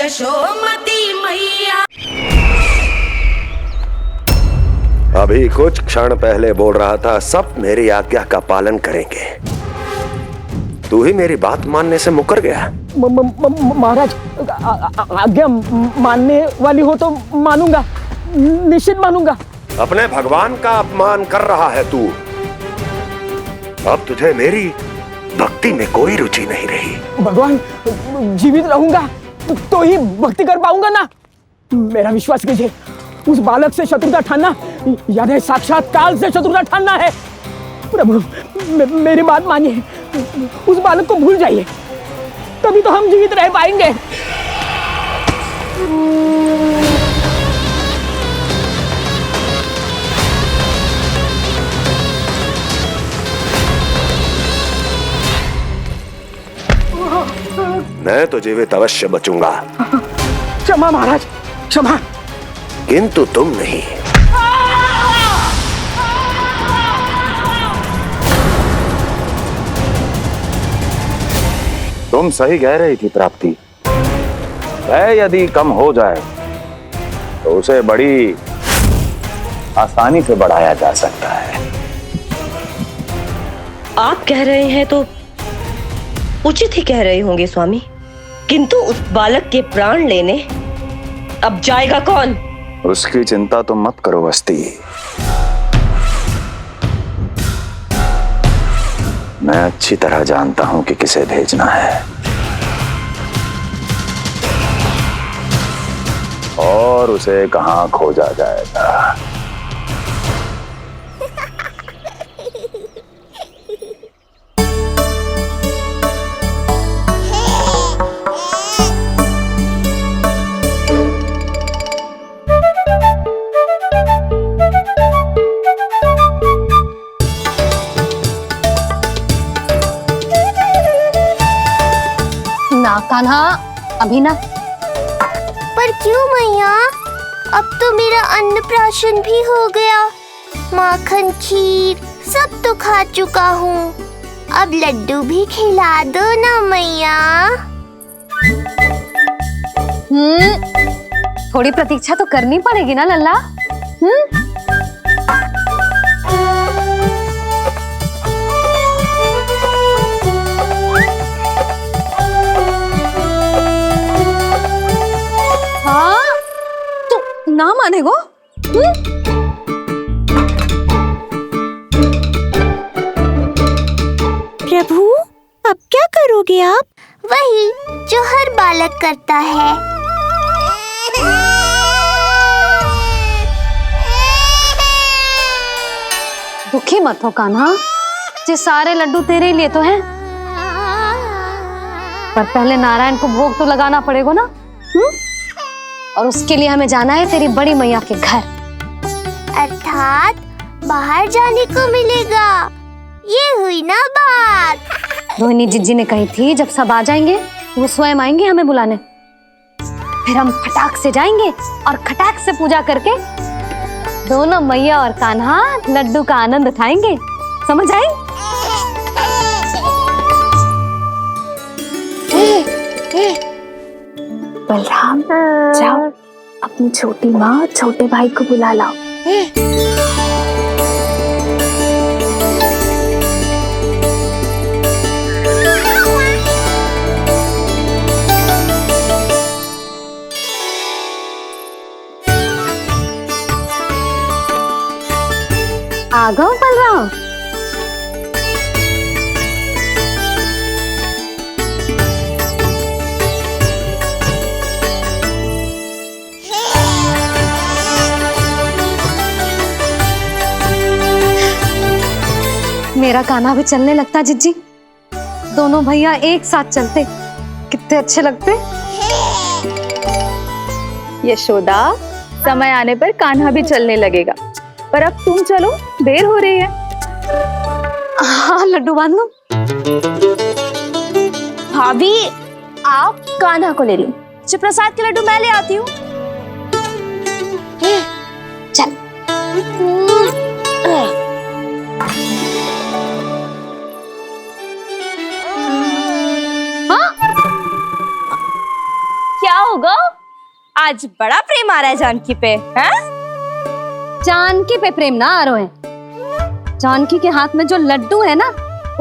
यशोमती मैया। अभी कुछ क्षण पहले बोल रहा था सब मेरी आज्ञा का पालन करेंगे, तू ही मेरी बात मानने से मुकर गया। महाराज, आज्ञा मानने वाली हो तो मानूंगा, निश्चित मानूंगा। अपने भगवान का अपमान कर रहा है तू। अब तुझे मेरी भक्ति में कोई रुचि नहीं रही। भगवान, जीवित रहूंगा तो ही भक्ति कर पाऊंगा ना। मेरा विश्वास कीजिए, उस बालक से शत्रुता ठानना यानी साक्षात काल से शत्रुता ठानना है। प्रभु, मेरी बात मानिए, उस बालक को भूल जाइए, तभी तो हम जीवित रह पाएंगे। मैं तो जीवित अवश्य बचूंगा। क्षमा महाराज, क्षमा। किंतु तुम नहीं। तुम सही कह रही थी प्राप्ति। भय यदि कम हो जाए तो उसे बड़ी आसानी से बढ़ाया जा सकता है। आप कह रहे हैं तो उचित ही कह रहे होंगे स्वामी, किंतु उस बालक के प्राण लेने अब जाएगा कौन? उसकी चिंता तो मत करो वस्ती। मैं अच्छी तरह जानता हूं कि किसे भेजना है और उसे कहां खोजा जाएगा। कान्हा, अभी ना। पर क्यों मैया? अब तो मेरा अन्नप्राशन भी हो गया, माखन खीर सब तो खा चुका हूँ। अब लड्डू भी खिला दो ना मैया। थोड़ी प्रतीक्षा तो करनी पड़ेगी ना लल्ला। ना मानेगो? प्रभु, अब क्या करोगे आप? वही जो हर बालक करता है। दुखी मत हो कान्हा, ये सारे लड्डू तेरे लिए तो हैं। पर पहले नारायण को भोग तो लगाना पड़ेगा ना। और उसके लिए हमें जाना है तेरी बड़ी मैया के घर। अर्थात बाहर जाने को मिलेगा, ये हुई ना बात। रोहिणी जिज्जी ने कही थी जब सब आ जाएंगे वो स्वयं आएंगे हमें बुलाने। फिर हम फटाक से जाएंगे और खटाक से पूजा करके दोनों मैया और कान्हा लड्डू का आनंद उठाएंगे। समझ आई? बलराम, जाओ अपनी छोटी माँ और छोटे भाई को बुला लाओ। आ गओ बलराम। मेरा कान्हा भी चलने लगता जिज्जी। दोनों भैया एक साथ चलते कितने अच्छे लगते। यशोदा, समय आने पर कान्हा भी चलने लगेगा, पर अब तुम चलो, देर हो रही है। हाँ, लड्डू बांध लो। भाभी, आप कान्हा को ले लो, प्रसाद के लड्डू मैं ले आती हूँ। चल। क्या होगा? आज बड़ा प्रेम आ रहा है जानकी पे, हैं? जानकी पे प्रेम ना आ रहा है, जानकी के हाथ में जो लड्डू है ना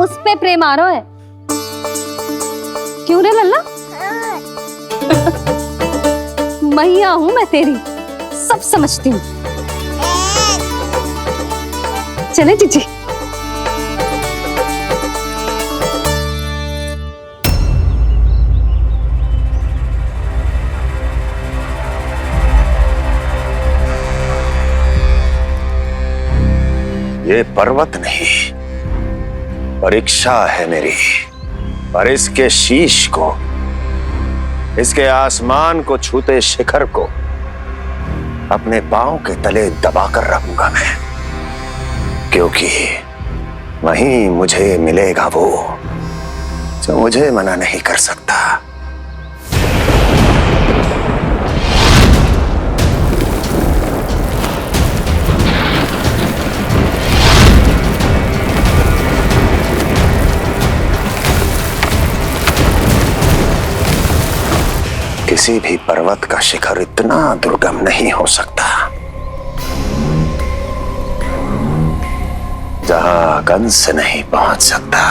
उस पे प्रेम आ रहा है। क्यों रे लल्ला? मैया हूं मैं तेरी, सब समझती हूँ। चले जीजी। ये पर्वत नहीं, परीक्षा है मेरी, पर इसके शीश को, इसके आसमान को छूते शिखर को अपने पांव के तले दबाकर रखूंगा मैं, क्योंकि वहीं मुझे मिलेगा वो जो मुझे मना नहीं कर सकता। किसी भी पर्वत का शिखर इतना दुर्गम नहीं हो सकता जहां कंस नहीं पहुंच सकता।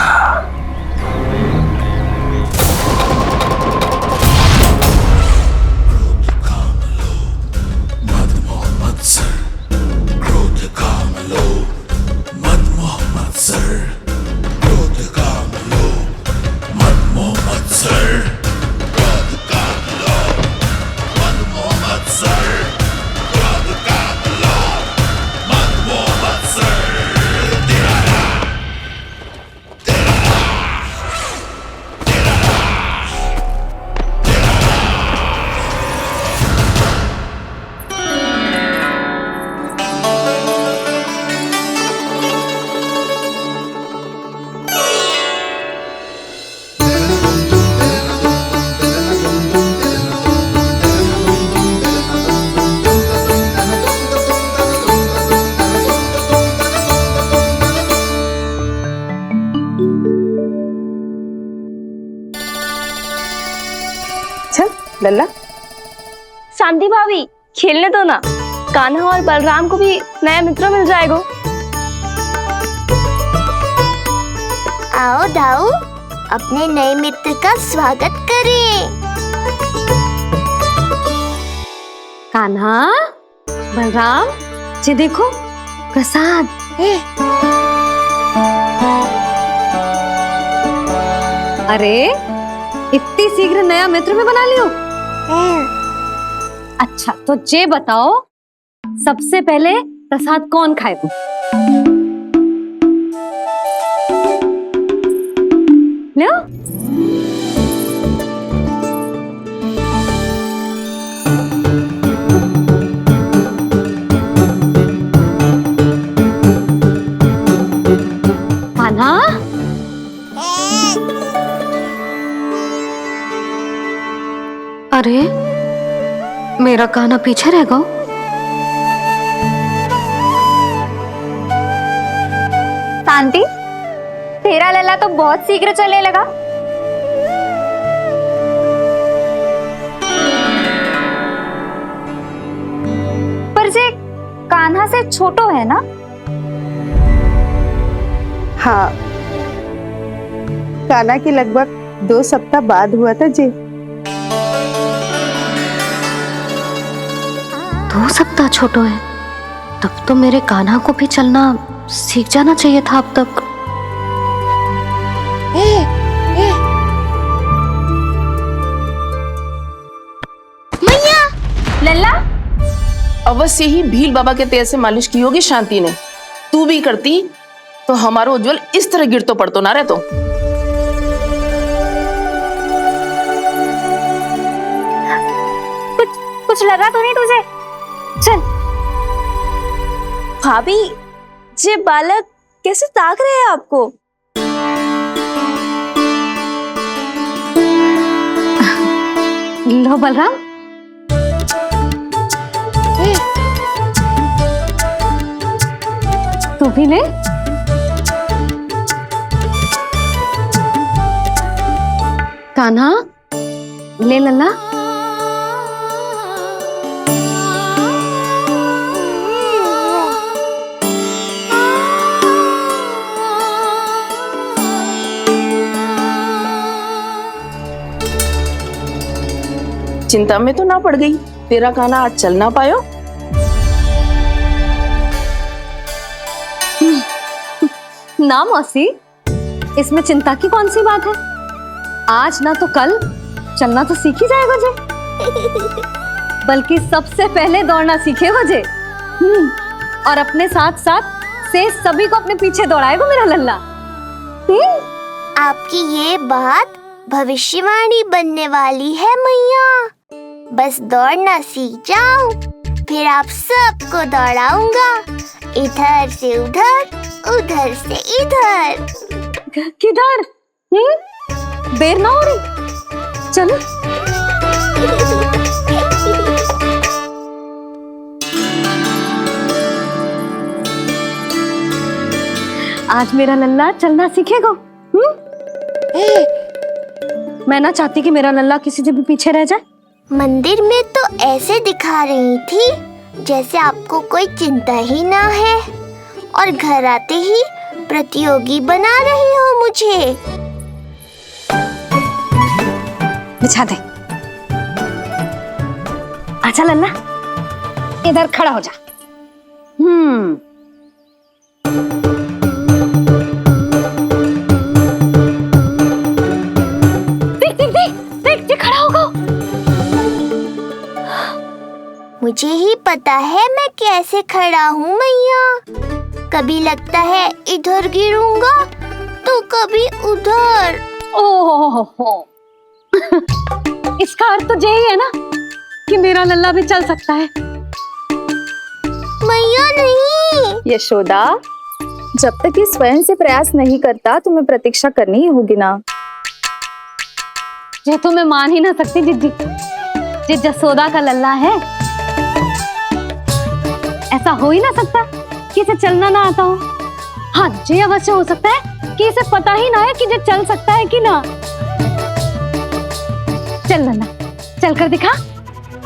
लल्ला, शांति भाभी खेलने दो ना, कान्हा और बलराम को भी नया मित्र मिल जाएगा। आओ दाऊ, अपने नए मित्र का स्वागत करें। कान्हा, बलराम, ये देखो प्रसाद। अरे इतनी शीघ्र नया मित्र भी बना लियो? अच्छा तो ये बताओ, सबसे पहले प्रसाद कौन खाएगा? लो। कान्हा, अरे मेरा कान्हा पीछे रह गया। शांति, तेरा लल्ला तो बहुत शीघ्र चलने लगा। पर जे कान्हा से छोटो है ना? हाँ, कान्हा की लगभग 2 सप्ताह बाद हुआ था जी। 2 सप्ताह छोटो है, तब तो मेरे कान्हा को भी चलना सीख जाना चाहिए था अब तक। मैया, लल्ला, अवश्य ही भील बाबा के तेल से मालिश की होगी शांति ने। तू भी करती तो हमारा उज्जवल इस तरह गिर तो पड़तो ना रहे तो। कुछ लगा तो नहीं तुझे? चल। भाभी, ये बालक कैसे ताक रहे हैं आपको? लो बलराम। तू भी ले। कान्हा, ले लल्ला। चिंता में तो ना पड़ गई, तेरा कान्हा आज चल ना पायो। ना मौसी, इसमें चिंता की कौन सी बात है? आज ना तो कल चलना तो सीख ही जाएगा जे। बल्कि सबसे पहले दौड़ना सीखेगा जे। और अपने साथ साथ से सभी को अपने पीछे दौड़ाएगा मेरा लल्ला। आपकी ये बात भविष्यवाणी बनने वाली है मैया। बस दौड़ना सीख जाऊं, फिर आप सबको दौड़ाऊंगा, इधर से उधर, उधर से इधर। किधर? देर ना हो रही, चलो। आज मेरा लल्ला चलना सीखेगा। मैं ना चाहती कि मेरा लल्ला किसी से भी पीछे रह जाए। मंदिर में तो ऐसे दिखा रही थी जैसे आपको कोई चिंता ही ना है, और घर आते ही प्रतियोगी बना रही हो मुझे। बिछा दे। आजा लल्ला, इधर खड़ा हो जा। देख खड़ा होगा। मुझे ही पता है मैं कैसे खड़ा हूँ मैया। कभी लगता है इधर गिरूंगा तो कभी उधर। ओह, इसका अर्थ तो यही है ना कि मेरा लल्ला भी चल सकता है। मैया नहीं। यशोदा, जब तक ये स्वयं से प्रयास नहीं करता तुम्हें प्रतीक्षा करनी ही होगी ना। ये तो मैं मान ही ना सकती जिद्दी, ये जसोदा का लल्ला है। ऐसा हो ही ना सकता कि इसे चलना ना आता हो। हाँ, ये अवश्य हो सकता है कि इसे पता ही ना है कि ये चल सकता है कि ना। चल लल्ला, चल कर दिखा,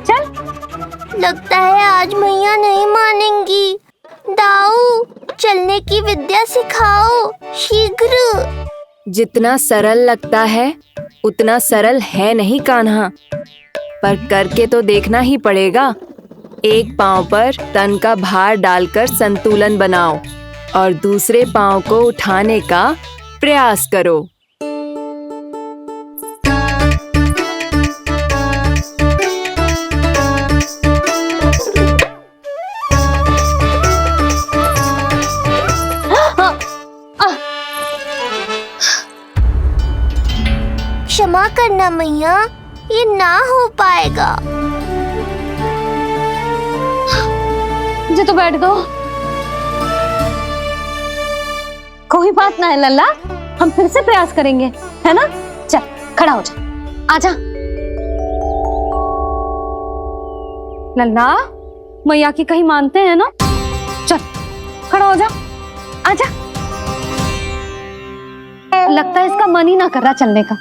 चल। लगता है आज मैया नहीं मानेंगी। दाऊ, चलने की विद्या सिखाओ शीघ्र। जितना सरल लगता है उतना सरल है नहीं कान्हा, पर करके तो देखना ही पड़ेगा। एक पांव पर तन का भार डालकर संतुलन बनाओ और दूसरे पांव को उठाने का प्रयास करो। क्षमा करना मैया, ये ना हो पाएगा। मुझे तो बैठ दो। कोई बात ना है लल्ला, हम फिर से प्रयास करेंगे, है ना? चल खड़ा हो जा, आजा। लल्ला, मैया की कहीं मानते हैं ना? चल खड़ा हो जा, आजा। लगता है इसका मन ही ना कर रहा चलने का।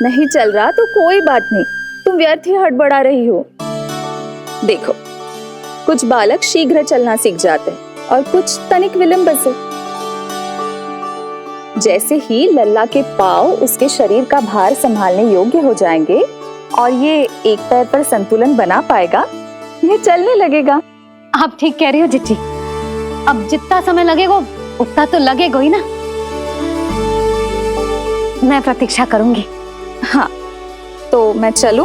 नहीं चल रहा तो कोई बात नहीं, तुम व्यर्थ ही हड़बड़ा रही हो। देखो, कुछ बालक शीघ्र चलना सीख जाते हैं और कुछ तनिक विलंब से। जैसे ही लल्ला के पांव उसके शरीर का भार संभालने योग्य हो जाएंगे और ये एक पैर पर संतुलन बना पाएगा, ये चलने लगेगा। आप ठीक कह रही हो जिज्जी। अब जितना समय लगेगा उतना तो लगेगा ही ना। मैं प्रतीक्षा करूंगी। हाँ, तो मैं चलूं?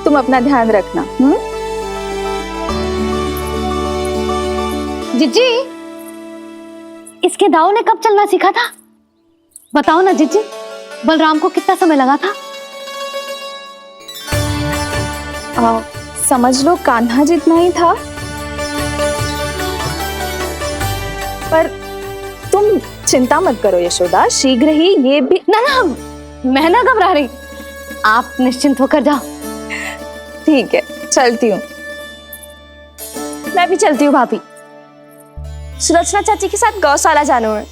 तुम अपना ध्यान रखना। जिज्जी, इसके दाऊ ने कब चलना सीखा था? बताओ ना जिज्जी, बलराम को कितना समय लगा था? समझ लो कान्हा जितना ही था। पर तुम चिंता मत करो यशोदा, शीघ्र ही ये भी। ना, मैं ना घबरा रही, आप निश्चिंत होकर जाओ। ठीक है, चलती हूँ। मैं भी चलती हूँ भाभी, सुरचना चाची के साथ गौशाला जाना है।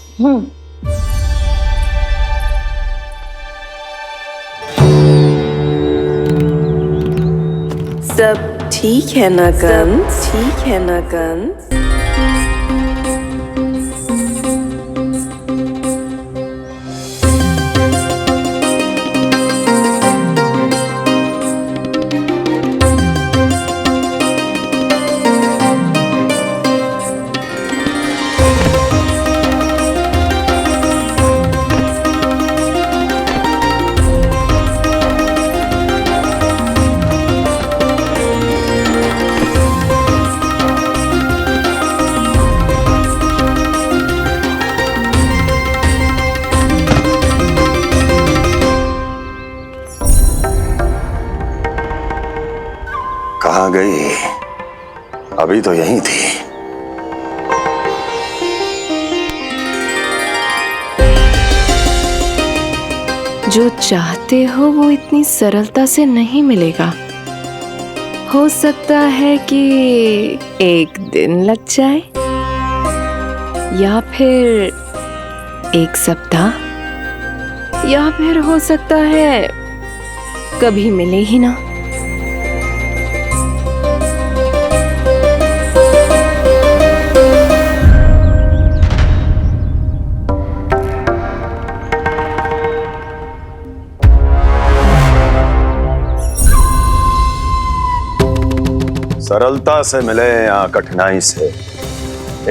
सब ठीक है ना कंस? ठीक है ना कंस? कहाँ गई? अभी तो यहीं थी। जो चाहते हो वो इतनी सरलता से नहीं मिलेगा। हो सकता है कि एक दिन लग जाए या फिर एक सप्ताह, या फिर हो सकता है कभी मिले ही ना। सरलता से मिले या कठिनाई से,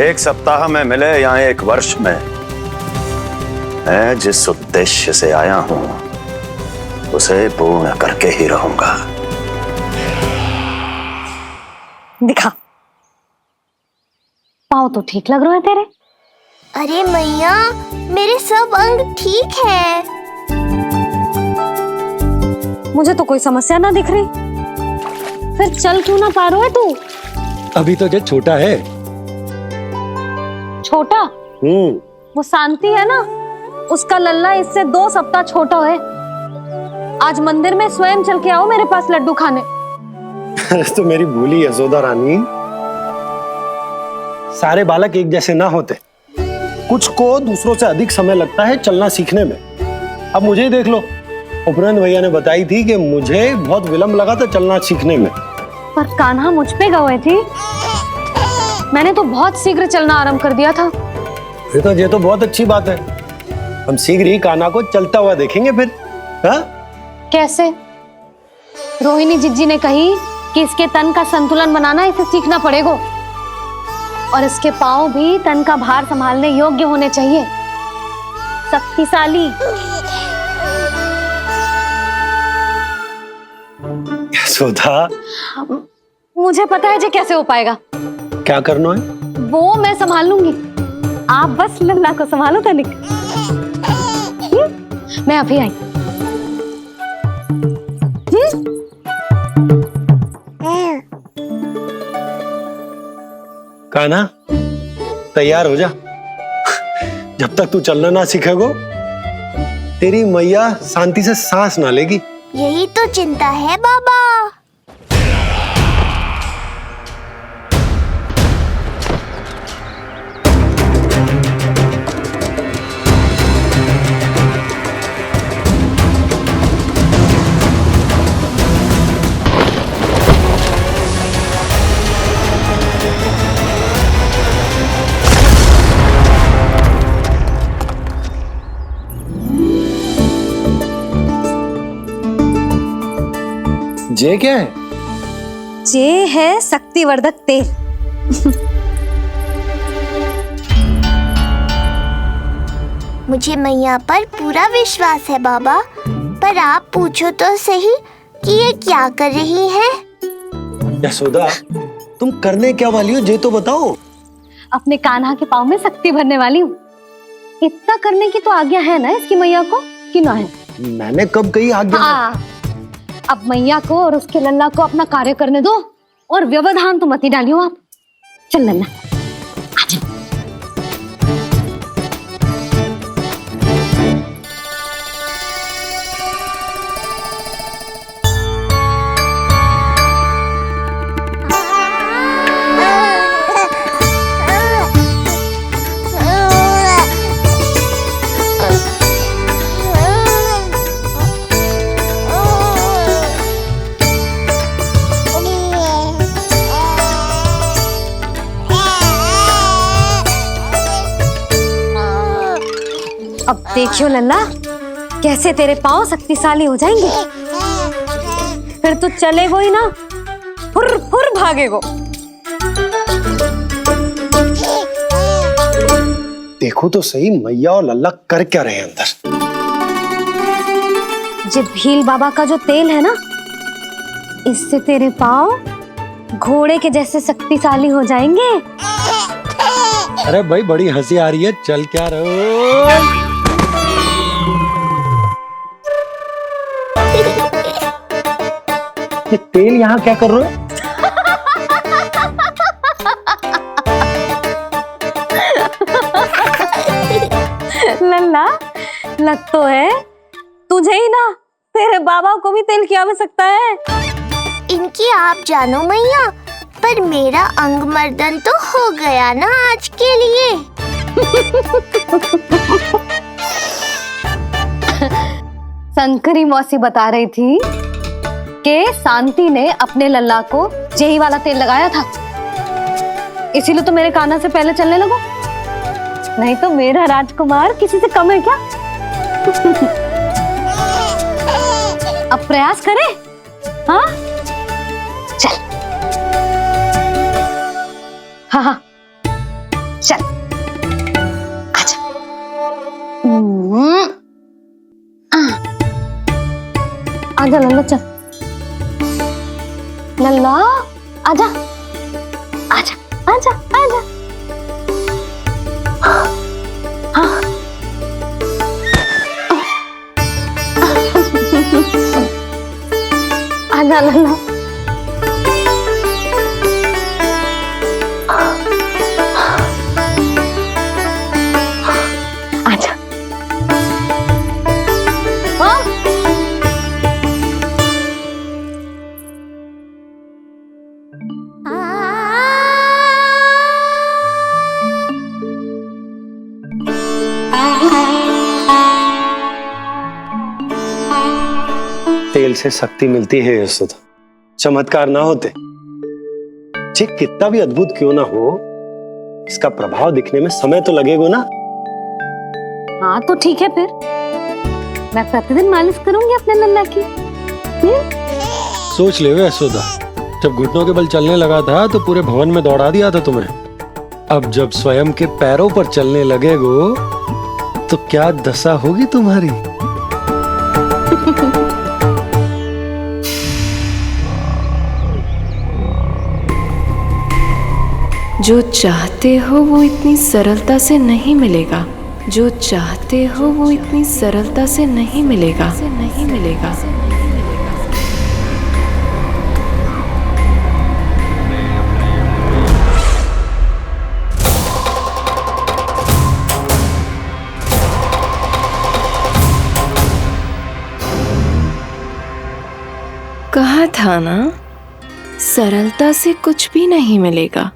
एक सप्ताह में मिले या एक वर्ष में, मैं जिस उद्देश्य से आया हूं उसे पूर्ण करके ही रहूंगा। दिखा, पाँव तो ठीक लग रहे हैं तेरे। अरे मैया, मेरे सब अंग ठीक है। मुझे तो कोई समस्या ना दिख रही। फिर चल क्यों ना पा रहा है तू? अभी तो जो छोटा है। छोटा? वो शांति है ना, उसका लल्ला इससे 2 सप्ताह छोटा है। आज मंदिर में स्वयं चल के आओ मेरे पास लड्डू खाने। तो मेरी भूली यशोदा रानी, सारे बालक एक जैसे ना होते। कुछ को दूसरों से अधिक समय लगता है चलना सीखने में। अब मुझे ही देख लो, उपनंद भैया ने बताई थी कि मुझे बहुत विलंब लगा था चलना सीखने में। पर कान्हा मुझ पे गए थी, मैंने तो बहुत शीघ्र चलना आरंभ कर दिया था। फिर तो ये तो बहुत अच्छी बात है। हम शीघ्र ही कान्हा को चलता हुआ देखेंगे फिर। हाँ? कैसे? रोहिणी जिज्जी ने कही कि इसके तन का संतुलन बनाना इसे सीखना पड़ेगा, और इसके पांव भी तन का भार संभालने योग्य होने चाहिए, शक्तिशाली। यशोदा, मुझे पता है जी कैसे हो पाएगा। क्या करना है? वो मैं संभाल लूंगी, आप बस लल्ला को संभालो तनिक। मैं अभी आई। कान्हा, तैयार हो जा। जब तक तू चलना ना सीखेगो, तेरी मैया शांति से सांस ना लेगी। यही तो चिंता है बाबा। जे क्या है? जे है शक्तिवर्धक तेल। मुझे मैया पर पूरा विश्वास है बाबा, पर आप पूछो तो सही कि ये क्या कर रही है। यशोदा, तुम करने क्या वाली हो, ये तो बताओ। अपने कान्हा के पाँव में शक्ति भरने वाली हूँ। इतना करने की तो आज्ञा है ना इसकी मैया को, कि ना है? मैंने कब कही आज्ञा? अब मैया को और उसके लल्ला को अपना कार्य करने दो, और व्यवधान तो मत ही डालियो आप। चल लल्ला, आजा। अब देखियो लल्ला, कैसे तेरे पांव शक्तिशाली हो जाएंगे। फिर तू चलेगो ही ना, फुर फुर भागेगो। देखो तो सही, मैया और लल्ला कर क्या रहे हैं अंदर। जो भील बाबा का जो तेल है ना, इससे तेरे पांव घोड़े के जैसे शक्तिशाली हो जाएंगे। अरे भाई, बड़ी हंसी आ रही है, चल क्या रहो। ये तेल यहाँ क्या कर रहे हो? लल्ला लग तो है तुझे ही ना, तेरे बाबा को भी तेल की आवश्यकता है। इनकी आप जानो मैया, पर मेरा अंग मर्दन तो हो गया ना आज के लिए। शंकरी मौसी बता रही थी कि शांति ने अपने लल्ला को यही वाला तेल लगाया था, इसीलिए तो मेरे कान्हा से पहले चलने लगो, नहीं तो मेरा राजकुमार किसी से कम है क्या? अब प्रयास करें, हाँ चल, हाँ हाँ चल, आजा। आजा लल्ला, चल लल्ला, आजा आजा आजा आजा। हाँ आजा लल्ला। आजा। हाँ तेल से शक्ति मिलती है यशोदा, चमत्कार ना होते, जे कितना भी अद्भुत क्यों ना हो, इसका प्रभाव दिखने में समय तो लगेगा ना। हाँ तो ठीक है, फिर मैं प्रतिदिन मालिश करूंगी अपने लल्ला की। सोच ले यशोदा, जब घुटनों के बल चलने लगा था तो पूरे भवन में दौड़ा दिया था तुम्हें, अब जब स्वयं के पैरों पर चलने लगेगो तो क्या दशा होगी तुम्हारी। जो चाहते हो वो इतनी सरलता से नहीं मिलेगा, जो चाहते हो वो इतनी सरलता से नहीं मिलेगा, नहीं मिलेगा। कहा था ना, सरलता से कुछ भी नहीं मिलेगा,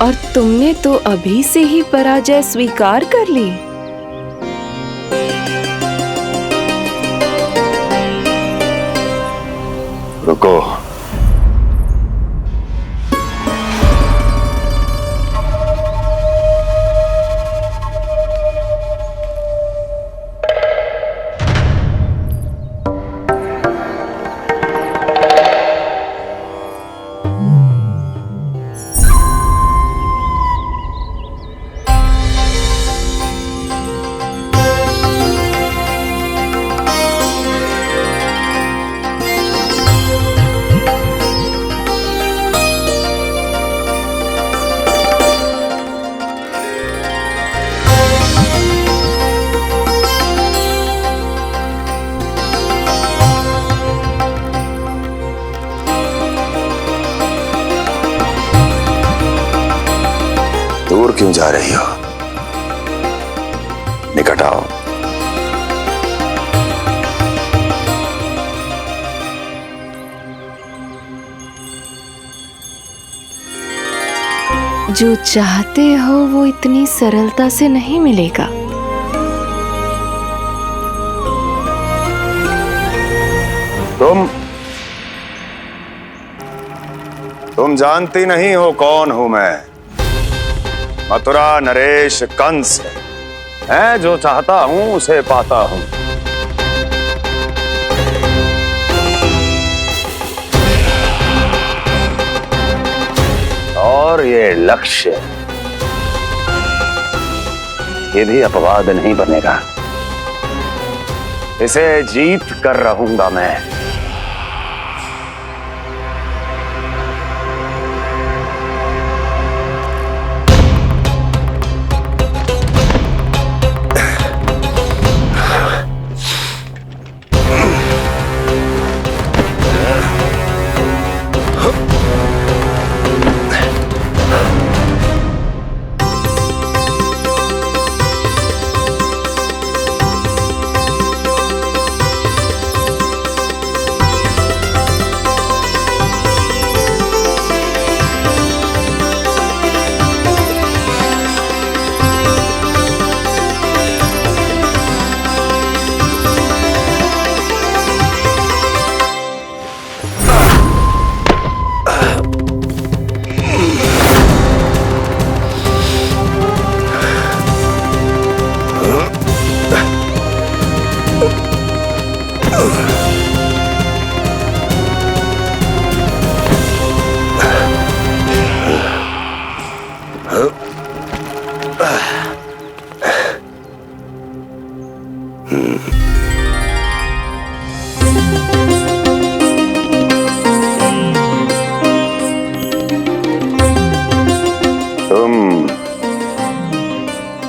और तुमने तो अभी से ही पराजय स्वीकार कर ली। रुको, दूर क्यों जा रही हो? निकट आओ। जो चाहते हो वो इतनी सरलता से नहीं मिलेगा। तुम जानती नहीं हो कौन हूं मैं। मथुरा नरेश कंस है, जो चाहता हूं उसे पाता हूं। और ये लक्ष्य, ये भी अपवाद नहीं बनेगा। इसे जीत कर रहूंगा मैं।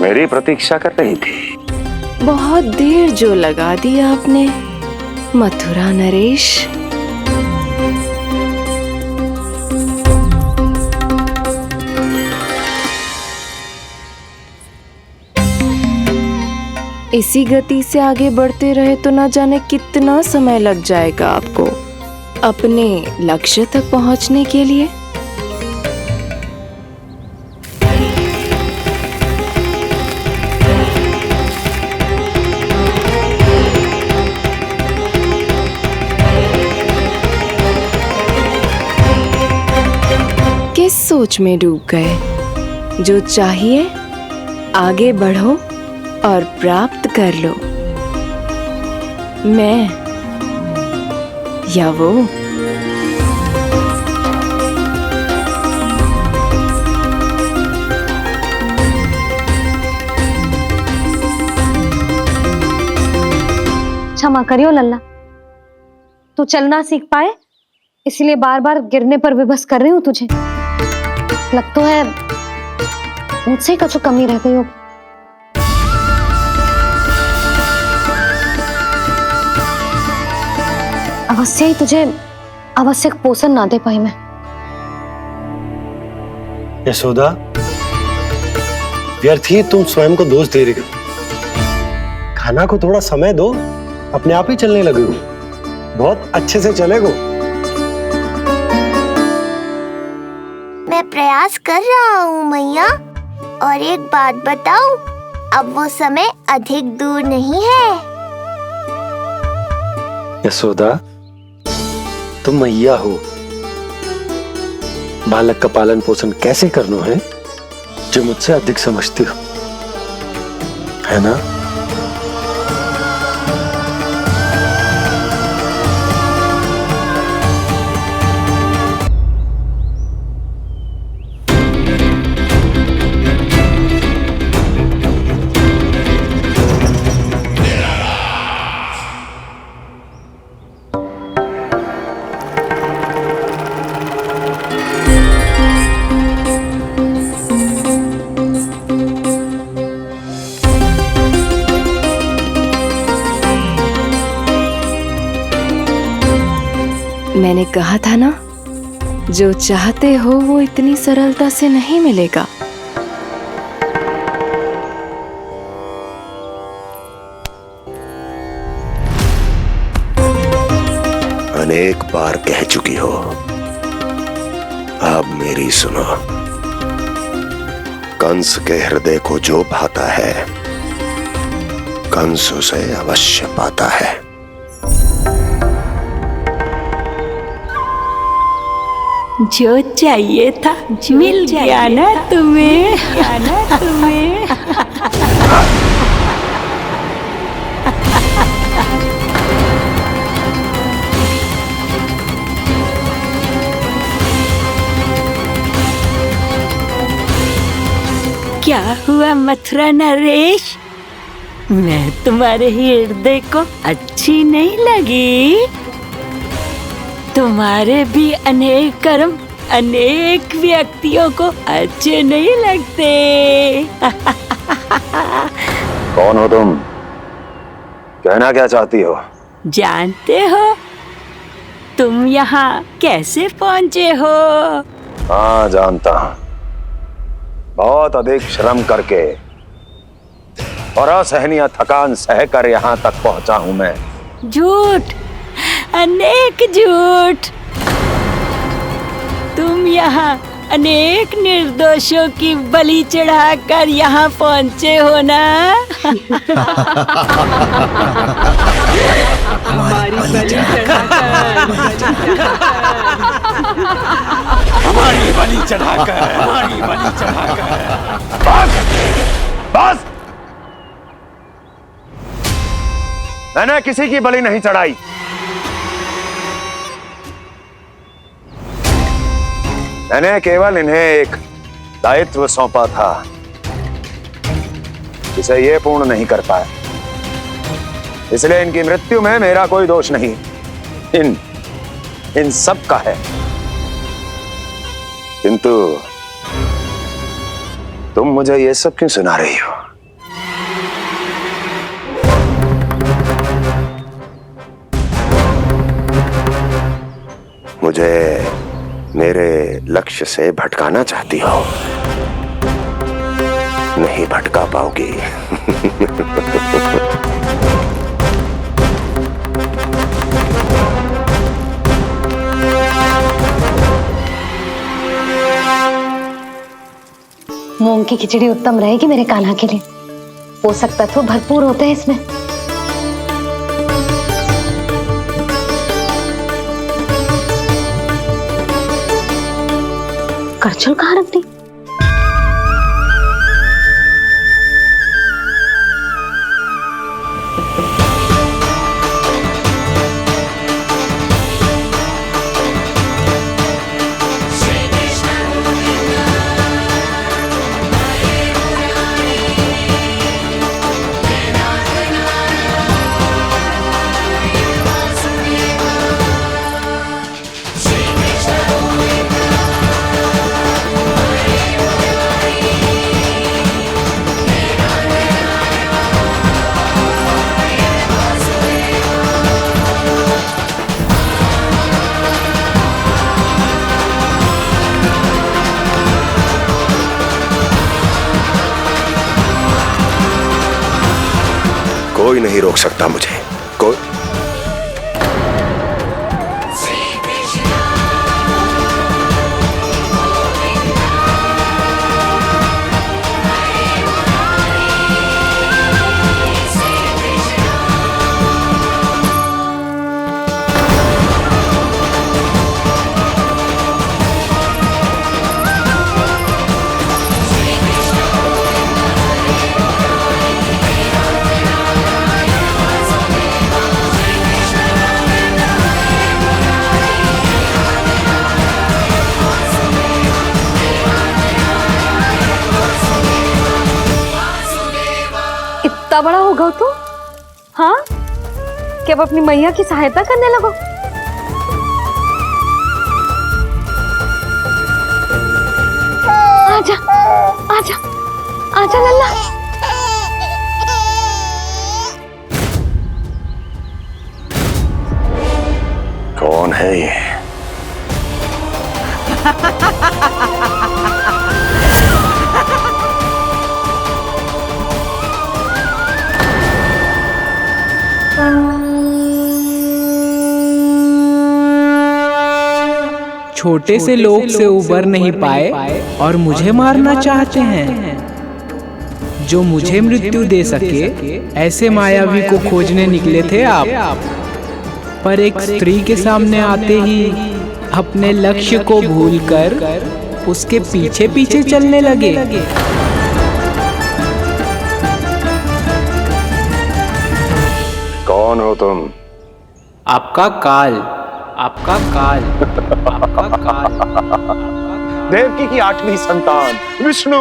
मेरी प्रतीक्षा कर रही थी। बहुत देर जो लगा दी आपने मथुरा नरेश। इसी गति से आगे बढ़ते रहे तो ना जाने कितना समय लग जाएगा आपको अपने लक्ष्य तक पहुंचने के लिए। किस सोच में डूब गए? जो चाहिए आगे बढ़ो और प्राप्त कर लो। मैं या वो? क्षमा करियो लल्ला, तू चलना सीख पाए इसलिए बार बार गिरने पर विवश कर रही हूँ तुझे। लगता है मुझसे कुछ कमी रह गई हो। अवश्य ही तुझे आवश्यक पोषण ना दे पाई मैं। यशोदा, व्यर्थ ही तुम स्वयं को दोष दे रही हो। खाना को थोड़ा समय दो, अपने आप ही चलने लगेगो, बहुत अच्छे से चलेगो। मैं प्रयास कर रहा हूँ मैया। और एक बात बताऊं, अब वो समय अधिक दूर नहीं है। यशोदा, तुम मैया हो, बालक का पालन पोषण कैसे करना है जो मुझसे अधिक समझती हो, है ना? मैंने कहा था ना, जो चाहते हो वो इतनी सरलता से नहीं मिलेगा। अनेक बार कह चुकी हो, अब मेरी सुनो। कंस के हृदय को जो भाता है, कंस उसे अवश्य पाता है। जो चाहिए था मिल गया ना तुम्हें, क्या हुआ मथुरा नरेश? मैं तुम्हारे हृदय को अच्छी नहीं लगी? तुम्हारे भी अनेक कर्म अनेक व्यक्तियों को अच्छे नहीं लगते। कौन हो तुम? कहना क्या चाहती हो? जानते हो तुम यहाँ कैसे पहुँचे हो? हाँ, जानता हूँ। बहुत अधिक श्रम करके और असहनीय थकान सहकर यहाँ तक पहुँचा हूँ मैं। झूठ, अनेक झूठ। तुम यहाँ अनेक निर्दोषों की बलि चढ़ाकर यहाँ पहुँचे हो ना? हमारी बलि चढ़ाकर बस! मैंने किसी की बलि नहीं चढ़ाई। मैंने केवल इन्हें एक दायित्व सौंपा था जिसे ये पूर्ण नहीं कर पाए, इसलिए इनकी मृत्यु में मेरा कोई दोष नहीं, इन सब का है। किंतु तुम मुझे ये सब क्यों सुना रही हो? मुझे मेरे लक्ष्य से भटकाना चाहती हो। नहीं भटका पाओगी। मूंग की खिचड़ी उत्तम रहेगी मेरे कान्हा के लिए। पोषक तत्व भरपूर होते हैं इसमें। करछुल कहाँ रख दी? कोई नहीं रोक सकता मुझे। कोई इतना बड़ा हो गया तो हाँ कि अब अपनी मैया की सहायता करने लगो। आजा आजा आजा लल्ला। कौन है ये? छोटे से लोग से उबर नहीं पाए और मुझे मारना चाहते हैं। जो मुझे मृत्यु दे सके ऐसे मायावी को खोजने निकले थे आप, पर एक स्त्री के सामने आते ही अपने लक्ष्य को भूलकर उसके पीछे पीछे चलने लगे। कौन हो तुम? आपका काल, आपका काल, आपका काल। देवकी की 8वीं संतान विष्णु।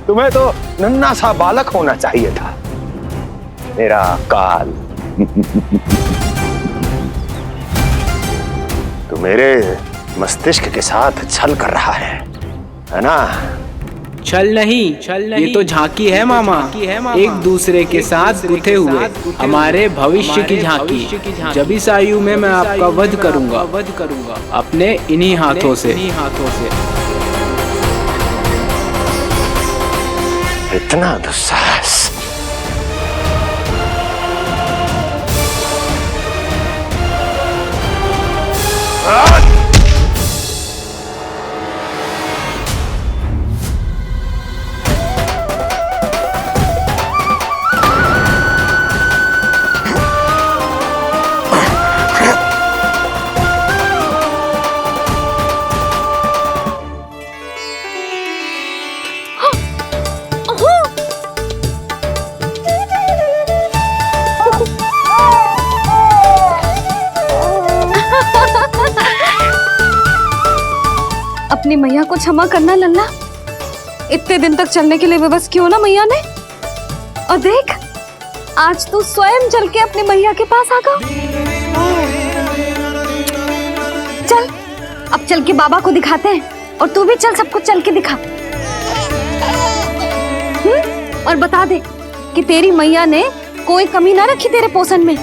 तुम्हें तो नन्हा सा बालक होना चाहिए था। मेरा काल। तो मेरे मस्तिष्क के साथ छल कर रहा है ना? छल नहीं, ये तो झांकी है मामा। एक दूसरे के साथ गुथे हुए हमारे भविष्य की झांकी। जब इस आयु में मैं आपका वध करूंगा अपने इन्हीं हाथों से। इतना दुस्साहस! अपनी मैया को क्षमा करना लल्ला। इतने दिन तक चलने के लिए विवश क्यों ना मैया ने। और देख आज तू स्वयं चल के अपनी मैया के पास आ गया। चल अब चल के बाबा को दिखाते हैं और तू भी चल सबको चल के दिखा। और बता दे कि तेरी मैया ने कोई कमी ना रखी तेरे पोषण में।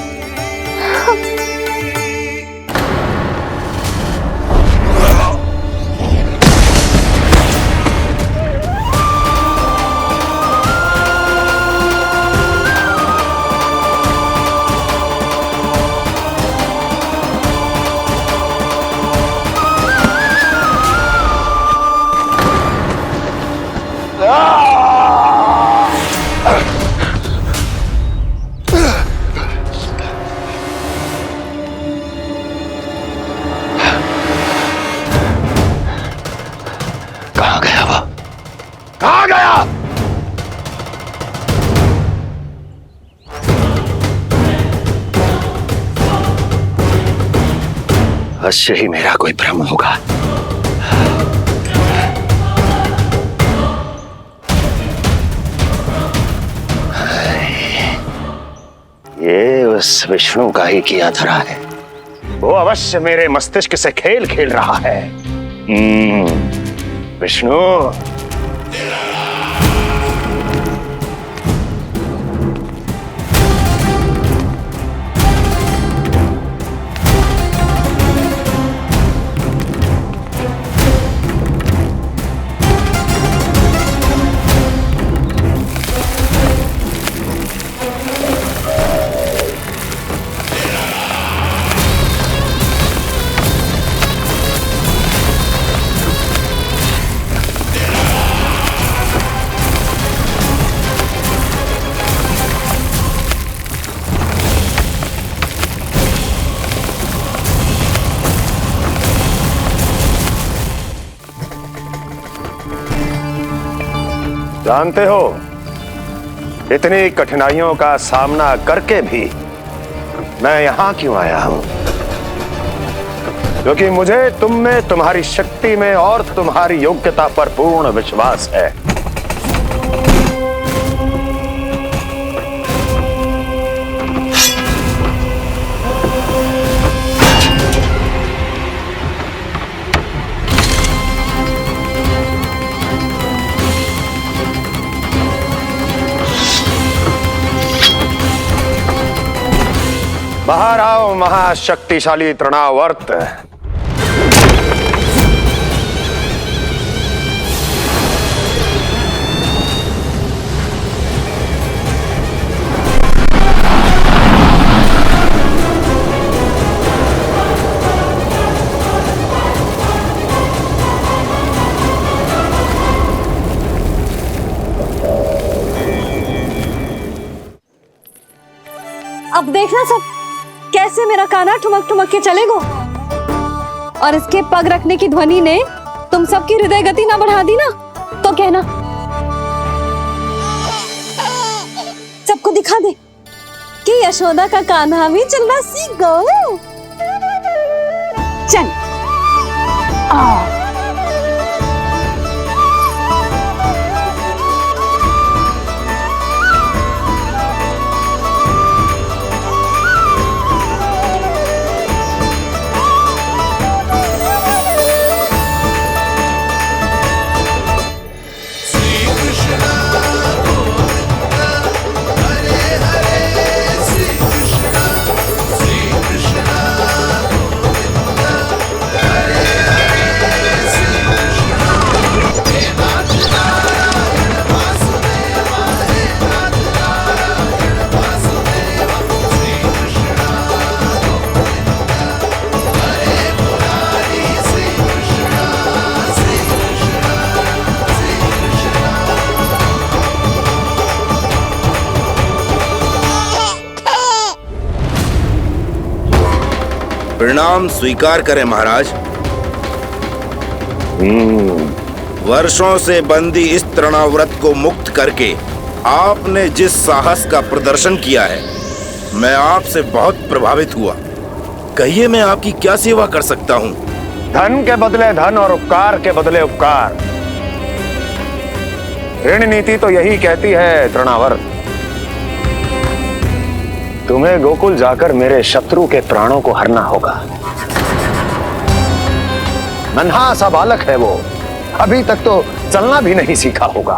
अवश्य ही मेरा कोई भ्रम होगा। ये उस विष्णु का ही किया धरा है। वो अवश्य मेरे मस्तिष्क से खेल खेल रहा है। विष्णु, जानते हो इतनी कठिनाइयों का सामना करके भी मैं यहां क्यों आया हूं? क्योंकि मुझे तुम में, तुम्हारी शक्ति में और तुम्हारी योग्यता पर पूर्ण विश्वास है। बाहर आओ महाशक्तिशाली तृणावर्त। अब देखना सब कैसे मेरा कान्हा ठुमक ठुमक के चलेगो, और इसके पग रखने की ध्वनि ने तुम सबकी हृदय गति ना बढ़ा दी ना, तो कहना। सबको दिखा दे कि यशोदा का कान्हा भी चलना सीख गो। चल आ परिणाम स्वीकार करें महाराज। वर्षों से बंदी इस तृणाव्रत को मुक्त करके आपने जिस साहस का प्रदर्शन किया है, मैं आपसे बहुत प्रभावित हुआ। कहिए मैं आपकी क्या सेवा कर सकता हूँ? धन के बदले धन और उपकार के बदले उपकार, ऋण नीति तो यही कहती है तृणावर्त। तुम्हें गोकुल जाकर मेरे शत्रु के प्राणों को हरना होगा। नन्हा सा बालक है वो, अभी तक तो चलना भी नहीं सीखा होगा।